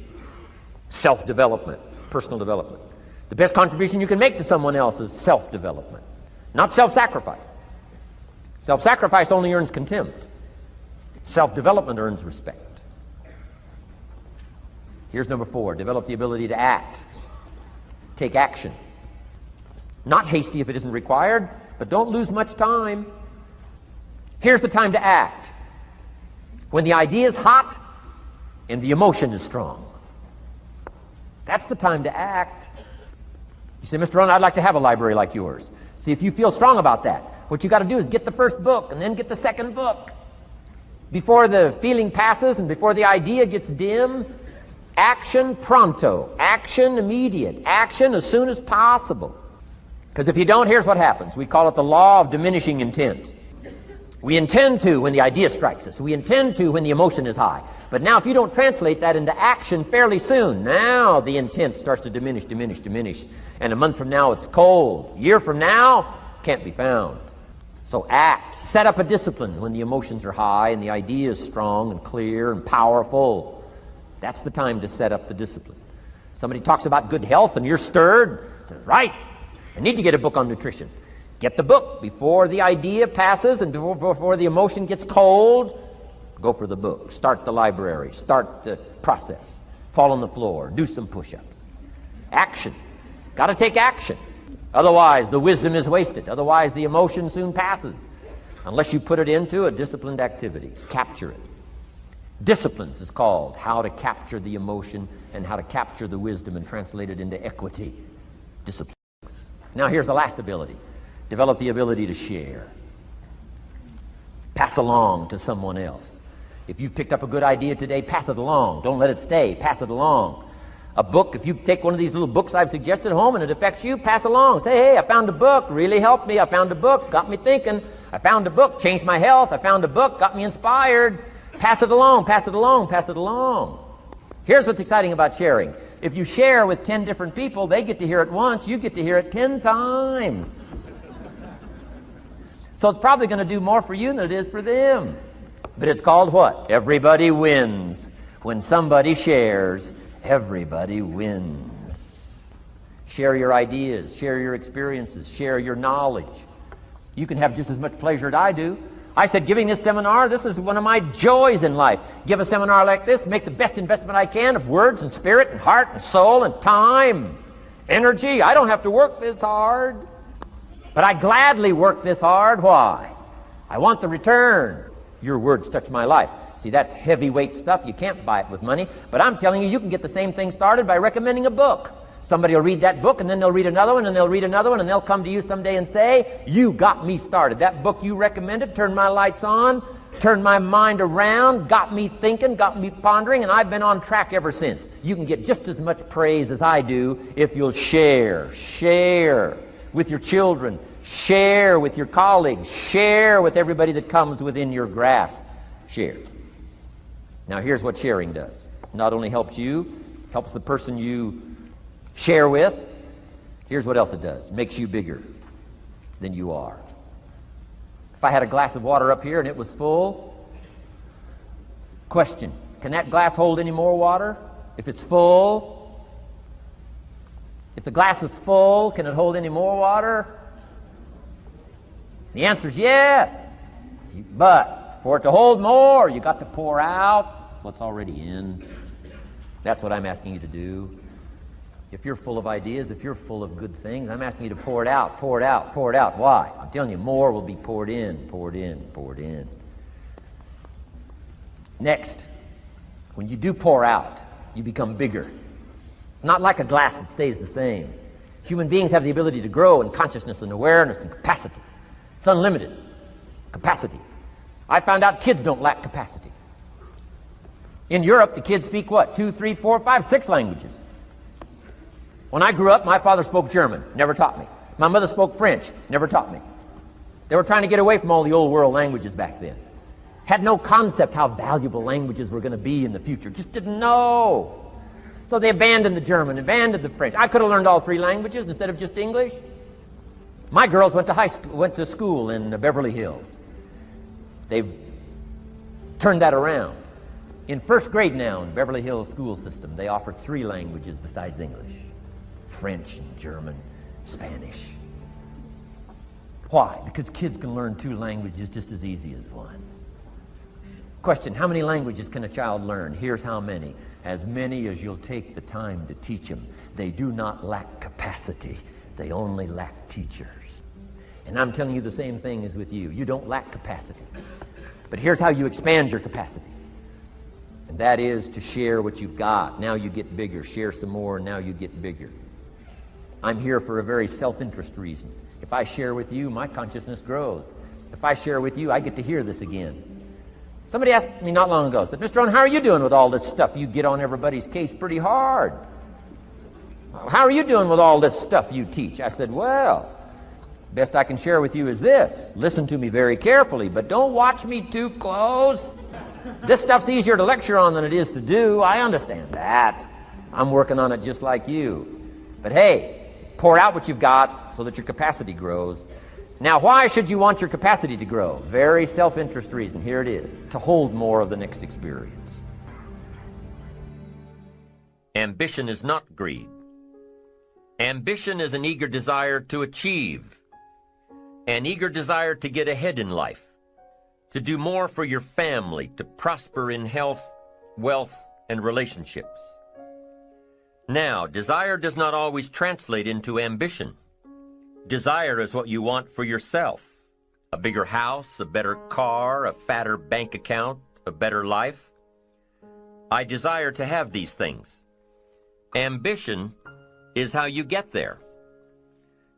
Self-development, personal development. The best contribution you can make to someone else is self-development, not self-sacrifice. Self-sacrifice only earns contempt. Self-development earns respect. Here's number 4, develop the ability to act. Take action. Not hasty if it isn't required, but don't lose much time. Here's the time to act. When the idea is hot and the emotion is strong. That's the time to act. You say, Mr. Rohn, I'd like to have a library like yours. See, if you feel strong about that, what you got to do is get the first book and then get the second book. Before the feeling passes and before the idea gets dim, action pronto, action immediate, action as soon as possible. Because if you don't, here's what happens. We call it the law of diminishing intent. We intend to when the idea strikes us. We intend to when the emotion is high. But now if you don't translate that into action fairly soon, now the intent starts to diminish. And a month from now it's cold. A year from now, can't be found. So act. Set up a discipline when the emotions are high and the idea is strong and clear and powerful. That's the time to set up the discipline. Somebody talks about good health and you're stirred. Says, right, I need to get a book on nutrition. Get the book before the idea passes and before the emotion gets cold. Go for the book. Start the library. Start the process. Fall on the floor. Do some push-ups. Action. Got to take action. Otherwise, the wisdom is wasted. Otherwise, the emotion soon passes. Unless you put it into a disciplined activity. Capture it. Disciplines is called how to capture the emotion and how to capture the wisdom and translate it into equity. Disciplines. Now, here's the last ability. Develop the ability to share. Pass along to someone else. If you've picked up a good idea today, pass it along. Don't let it stay. Pass it along. A book, if you take one of these little books I've suggested home and it affects you, pass along. Say, hey, I found a book, really helped me. I found a book, got me thinking. I found a book, changed my health. I found a book, got me inspired. Pass it along, pass it along, pass it along. Here's what's exciting about sharing. If you share with 10 different people, they get to hear it once, you get to hear it 10 times. So it's probably going to do more for you than it is for them. But it's called what? Everybody wins. When somebody shares, everybody wins. Share your ideas, share your experiences, share your knowledge. You can have just as much pleasure as I do. I said, giving this seminar, this is one of my joys in life. Give a seminar like this, make the best investment I can of words and spirit and heart and soul and time, energy. I don't have to work this hard. But I gladly work this hard. Why? I want the return. Your words touch my life. See, that's heavyweight stuff. You can't buy it with money. But I'm telling you, you can get the same thing started by recommending a book. Somebody will read that book, and then they'll read another one, and they'll read another one, and they'll come to you someday and say, you got me started. That book you recommended turned my lights on, turned my mind around, got me thinking, got me pondering, and I've been on track ever since. You can get just as much praise as I do if you'll share with your children, share with your colleagues, share with everybody that comes within your grasp. Share. Now here's what sharing does. Not only helps you, helps the person you share with. Here's what else it does. Makes you bigger than you are. If I had a glass of water up here and it was full, question, can that glass hold any more water? If it's full, if the glass is full, can it hold any more water? The answer is yes. But for it to hold more, you got to pour out what's already in. That's what I'm asking you to do. If you're full of ideas, if you're full of good things, I'm asking you to pour it out, pour it out, pour it out. Why? I'm telling you, more will be poured in, poured in, poured in. Next, when you do pour out, you become bigger. Not like a glass that stays the same. Human beings have the ability to grow in consciousness and awareness and capacity. It's unlimited capacity. I found out kids don't lack capacity. In Europe, the kids speak what? 2, 3, 4, 5, 6 languages. When I grew up, my father spoke German, never taught me. My mother spoke French, never taught me. They were trying to get away from all the old world languages back then. Had no concept how valuable languages were going to be in the future. Just didn't know. So they abandoned the German, abandoned the French. I could have learned all 3 languages instead of just English. My girls went to school in Beverly Hills. They've turned that around. In first grade now in Beverly Hills school system, they offer 3 languages besides English. French and German, Spanish. Why? Because kids can learn 2 languages just as easy as 1. Question, how many languages can a child learn? Here's how many. As many as you'll take the time to teach them. They do not lack capacity. They only lack teachers. And I'm telling you the same thing is with you. You don't lack capacity. But here's how you expand your capacity. And That is to share what you've got. Now you get bigger. Share some more, now you get bigger. I'm here for a very self-interest reason. If I share with you, my consciousness grows. If I share with you, I get to hear this again. Somebody asked me not long ago, said, Mr. Rohn, how are you doing with all this stuff? You get on everybody's case pretty hard. How are you doing with all this stuff you teach? I said, well, best I can share with you is this. Listen to me very carefully, but don't watch me too close. This stuff's easier to lecture on than it is to do. I understand that. I'm working on it just like you. But hey, pour out what you've got so that your capacity grows. Now, why should you want your capacity to grow? Very self-interest reason. Here it is. To hold more of the next experience. Ambition is not greed. Ambition is an eager desire to achieve, an eager desire to get ahead in life, to do more for your family, to prosper in health, wealth, and relationships. Now, desire does not always translate into ambition. Desire is what you want for yourself. A bigger house, a better car, a fatter bank account, a better life. I desire to have these things. Ambition is how you get there.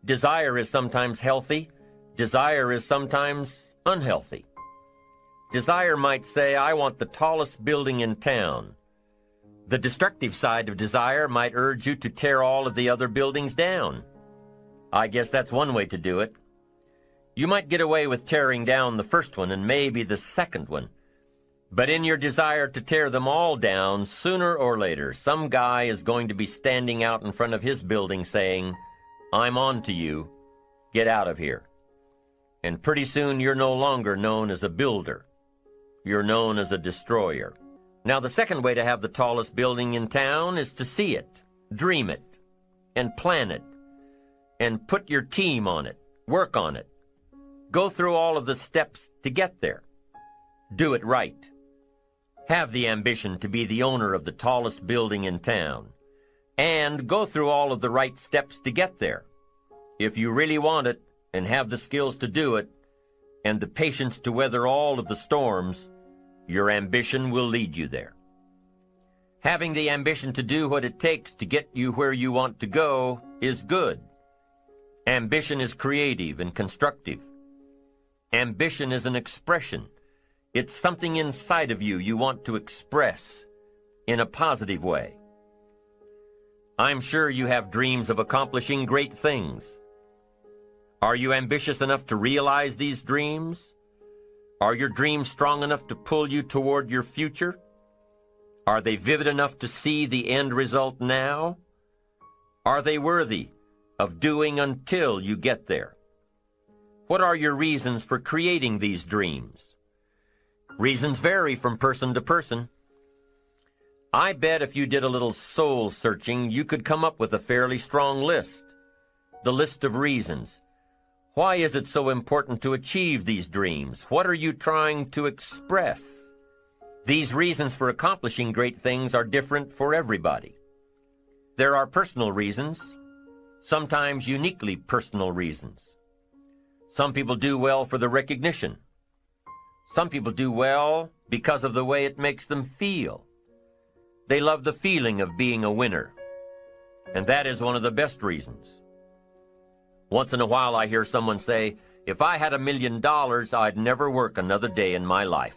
Desire is sometimes healthy. Desire is sometimes unhealthy. Desire might say, I want the tallest building in town. The destructive side of desire might urge you to tear all of the other buildings down. I guess that's one way to do it. You might get away with tearing down the first one and maybe the second one. But in your desire to tear them all down, sooner or later, some guy is going to be standing out in front of his building saying, I'm on to you. Get out of here. And pretty soon you're no longer known as a builder. You're known as a destroyer. Now, the second way to have the tallest building in town is to see it, dream it, and plan it, and put your team on it, work on it. Go through all of the steps to get there. Do it right. Have the ambition to be the owner of the tallest building in town, and go through all of the right steps to get there. If you really want it, and have the skills to do it, and the patience to weather all of the storms, your ambition will lead you there. Having the ambition to do what it takes to get you where you want to go is good. Ambition is creative and constructive. Ambition is an expression. It's something inside of you want to express in a positive way. I'm sure you have dreams of accomplishing great things. Are you ambitious enough to realize these dreams? Are your dreams strong enough to pull you toward your future? Are they vivid enough to see the end result now? Are they worthy of doing until you get there? What are your reasons for creating these dreams? Reasons vary from person to person. I bet if you did a little soul searching, you could come up with a fairly strong list. The list of reasons. Why is it so important to achieve these dreams? What are you trying to express? These reasons for accomplishing great things are different for everybody. There are personal reasons, sometimes uniquely personal reasons. Some people do well for the recognition. Some people do well because of the way it makes them feel. They love the feeling of being a winner, and that is one of the best reasons. Once in a while I hear someone say, if I had $1 million, I'd never work another day in my life.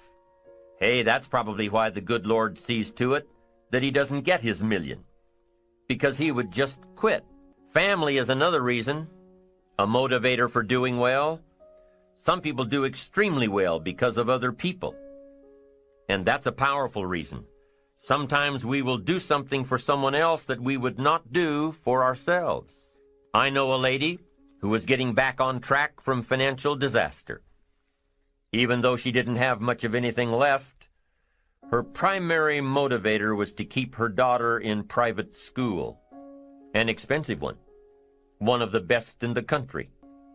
Hey, that's probably why the good Lord sees to it that he doesn't get his million, because he would just quit. Family is another reason, a motivator for doing well. Some people do extremely well because of other people, and that's a powerful reason. Sometimes we will do something for someone else that we would not do for ourselves. I know a lady who was getting back on track from financial disaster. Even though she didn't have much of anything left, her primary motivator was to keep her daughter in private school, an expensive one of the best in the country.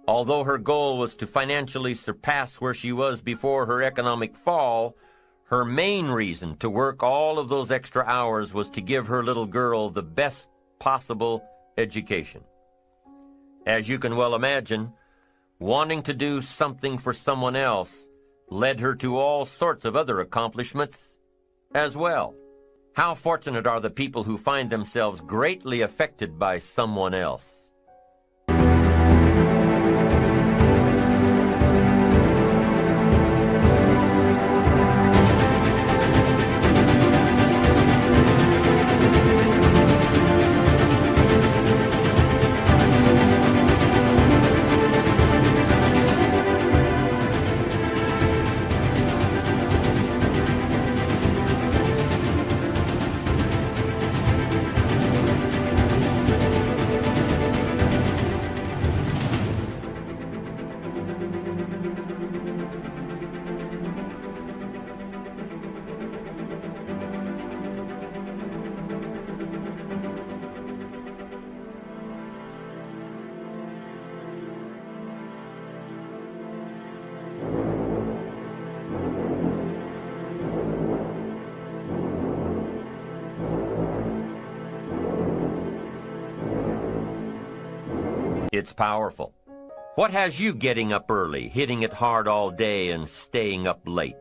Although her goal was to financially surpass where she was before her economic fall, her main reason to work all of those extra hours was to give her little girl the best possible education. As you can well imagine, wanting to do something for someone else led her to all sorts of other accomplishments as well. How fortunate are the people who find themselves greatly affected by someone else. It's powerful. What has you getting up early, hitting it hard all day, and staying up late?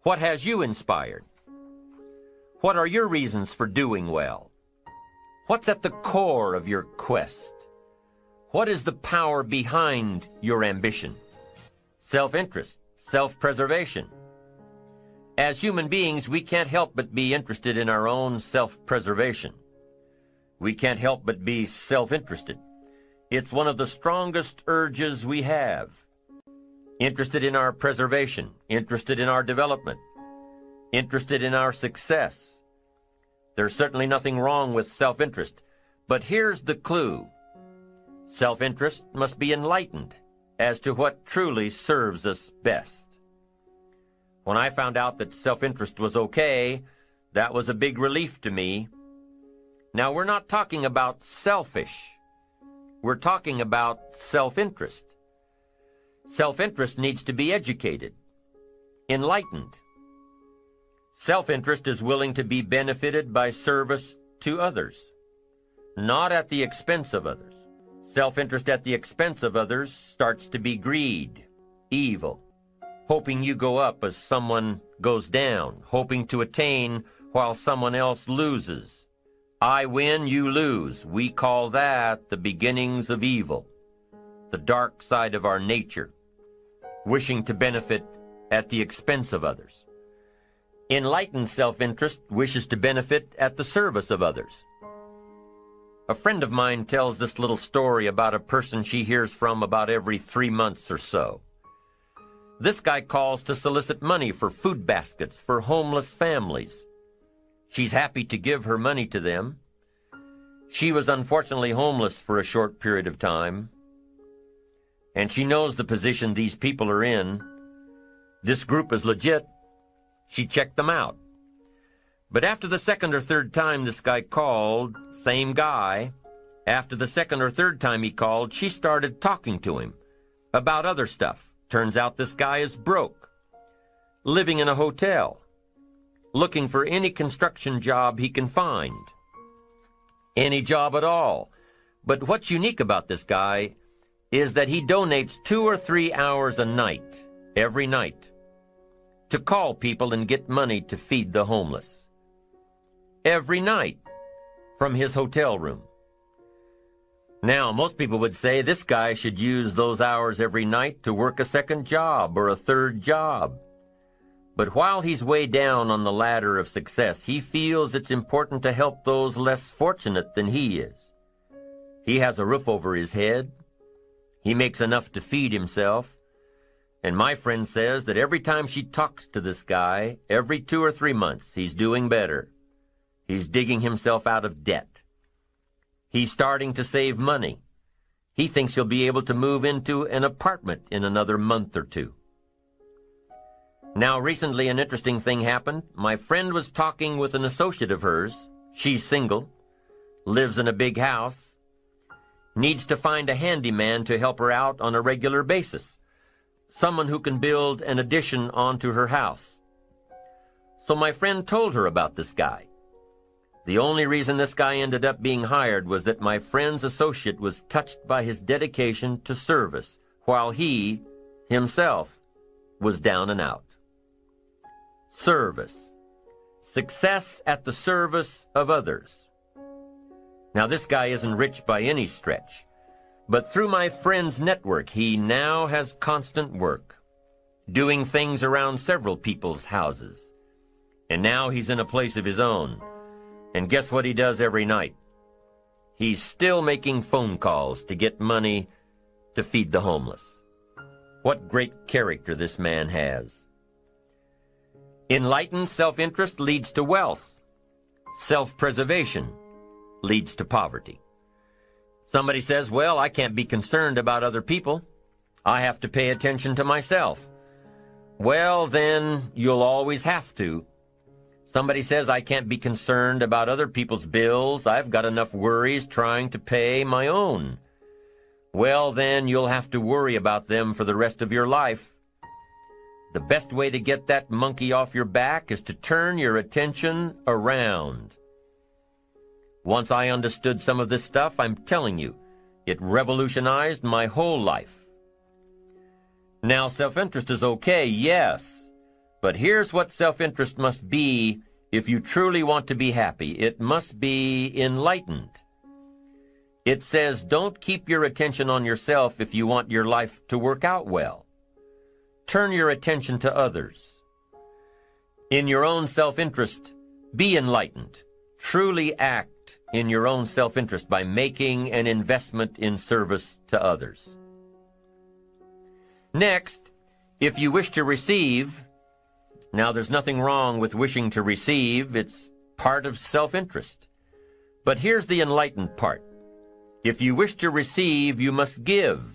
What has you inspired? What are your reasons for doing well? What's at the core of your quest? What is the power behind your ambition? Self-interest, self-preservation. As human beings, we can't help but be interested in our own self-preservation. We can't help but be self-interested. It's one of the strongest urges we have. Interested in our preservation, interested in our development, interested in our success. There's certainly nothing wrong with self-interest, but here's the clue. Self-interest must be enlightened as to what truly serves us best. When I found out that self-interest was okay, that was a big relief to me. Now, we're not talking about selfish. We're talking about self-interest. Self-interest needs to be educated, enlightened. Self-interest is willing to be benefited by service to others, not at the expense of others. Self-interest at the expense of others starts to be greed, evil, hoping you go up as someone goes down, hoping to attain while someone else loses. I win, you lose. We call that the beginnings of evil, the dark side of our nature, wishing to benefit at the expense of others. Enlightened self-interest wishes to benefit at the service of others. A friend of mine tells this little story about a person she hears from about every 3 months or so. This guy calls to solicit money for food baskets for homeless families. She's happy to give her money to them. She was unfortunately homeless for a short period of time, and she knows the position these people are in. This group is legit. She checked them out. But after the second or third time this guy called, same guy, after the second or third time he called, she started talking to him about other stuff. Turns out this guy is broke, living in a hotel, looking for any construction job he can find. Any job at all. But what's unique about this guy is that he donates 2 or 3 hours a night, every night, to call people and get money to feed the homeless. Every night, from his hotel room. Now, most people would say this guy should use those hours every night to work a second job or a third job. But while he's way down on the ladder of success, he feels it's important to help those less fortunate than he is. He has a roof over his head. He makes enough to feed himself. And my friend says that every time she talks to this guy, every 2 or 3 months, he's doing better. He's digging himself out of debt. He's starting to save money. He thinks he'll be able to move into an apartment in another month or 2. Now, recently an interesting thing happened. My friend was talking with an associate of hers. She's single, lives in a big house, needs to find a handyman to help her out on a regular basis, someone who can build an addition onto her house. So my friend told her about this guy. The only reason this guy ended up being hired was that my friend's associate was touched by his dedication to service, while he, himself, was down and out. Service. success at the service of others. Now, this guy isn't rich by any stretch, but through my friend's network, he now has constant work, doing things around several people's houses. And now he's in a place of his own. And guess what he does every night? He's still making phone calls to get money to feed the homeless. What great character this man has. Enlightened self-interest leads to wealth. Self-preservation leads to poverty. Somebody says, well, I can't be concerned about other people. I have to pay attention to myself. Well, then you'll always have to. Somebody says, I can't be concerned about other people's bills. I've got enough worries trying to pay my own. Well, then you'll have to worry about them for the rest of your life. The best way to get that monkey off your back is to turn your attention around. Once I understood some of this stuff, I'm telling you, it revolutionized my whole life. Now, self-interest is okay, yes. But here's what self-interest must be if you truly want to be happy. It must be enlightened. It says, don't keep your attention on yourself if you want your life to work out well. Turn your attention to others. In your own self-interest, be enlightened. Truly act in your own self-interest by making an investment in service to others. Next, if you wish to receive, now there's nothing wrong with wishing to receive. It's part of self-interest. But here's the enlightened part. If you wish to receive, you must give.